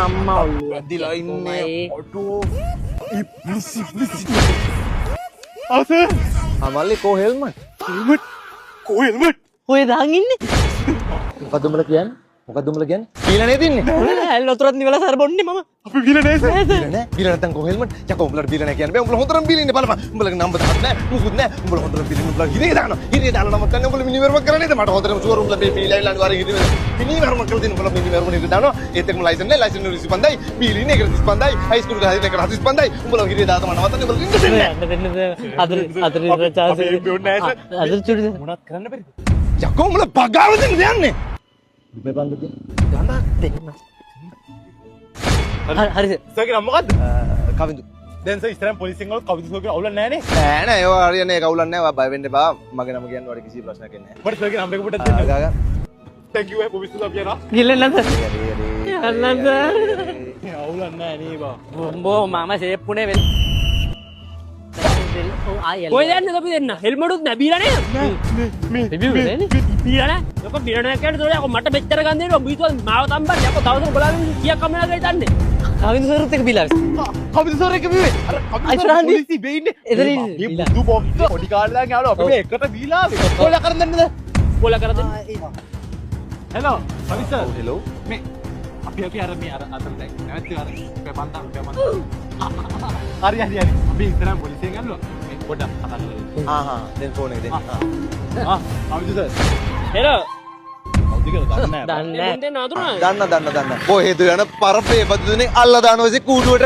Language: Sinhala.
අම්මා ඔල්ලුව වැදිලා ඉන්නේ ඔටෝ ඉප්ලිසි අවසර් අමල්ලි කෝ හෙල්මට් කෝ හෙල්මට් ඔය දාන් ඉන්නේ මොකද්ද උඹලා කියන්නේ මොකද්ද උඹලා කියන්නේ බීලා නේද ඉන්නේ ඇල් වතුරත් නිවලා සර බොන්නේ මම අපි බීලා නෑ සර් බීලා නෑ බීලා නැත්තම් කෝ හෙල්මට් යකෝ උඹලා බීලා නෑ කියන්නේ බෑ උඹලා හොතරම් බීලා ඉන්නේ බලපන් උඹලගේ නම්බර් දාන්න නෑ මුකුත් නෑ උඹලා හොතරම් බීලා උඹලා හිරේ දානවා නම් කන්නේ උඹලා මිනිමර්ම කරන්නේ නේද මට හොතරම් ෂුවර් උඹලා බීලා ඉල්ලන්නේ වාරේ හිරේ මිනිමර්ම කරලා දෙන්න උඹලා මිනිමර්ම නේ දානවා ඒත් එක්කම ලයිසන් නෑ ලයිසන් 25යි බීලා ඉන්නේ 35යි හයි ස්කූල් ගහලා ඉන්නේ 35යි උඹලා හිරේ දාතම නවත්තන්නේ උඹලා ඉන්න දෙන්නේ අදර චාන්ස් අදර චුටි මොනවත් කරන්න බැරිද යකෝ උඹලා පගාව දෙන්න යන්නේ මේ බංගද ගන්න දෙන්න හරි සර්ගේ නම මොකද්ද කවිඳු දැන් සර් ඉස්සරහින් පොලිසියෙන් ගාව කවුද සර්ගේ අවුලක් නෑනේ නෑ ඒවා හරියන්නේ කවුලක් නෑ ඔයා බය වෙන්න එපා මගේ නම කියන්න වඩ කිසි ප්‍රශ්නයක් නැහැ මට සර්ගේ නම්බර් එක පොඩ්ඩක් දෙන්න ගාගා thank you පොලිසියට අපි යනවා ගිල්ලෙන් නැද්ද යන්නද අවුලක් නෑ නේ බා බොම්බෝ මම සේප්පුනේ වෙල් කොයි දැන්න අපි දෙන්න හෙල්මටුත් නැ බීලා නේද මේ බීලා නෑ ඔක බීලා නෑ කියන්නේ තෝරේ අක මට මෙච්චර ගන්න දෙනවා බීතුව මාව තම්බන්න යකෝ තවද ඔයාලා කීයක් කමලා ගයි තන්නේ කවිඳු සරුත් එක බිලා කවුද සර් එක බිවේ අර කවුද පොලිසිය බෙන්නේ එතන මේ බුදු බොක්ක පොඩි කාලේ යාළුවා අපි මේ එකට බීලා ආවේ කොල්ල කරන් දෙන්නද කොල කර දෙන්න හෙලෝ පොලිස් සර් හෙලෝ මේ අපි අර මේ අර අතර දැන් නැවැත්ති අර පෙපන්තම් හරි අපි ඉස්සරහම පොලිසියෙන් ගන්නවා මේ පොඩ්ඩක් කතා කරලා දැන් ෆෝන් එක දෙන්න කවුද සර් හෙලෝ කවුද කියලා දන්නේ නැහැ දන්නේ එන්නේ නතුරුනා දන්න කොහෙද යන පරපේ බදුනේ අල්ල දානවා ඉතින් කූඩුවට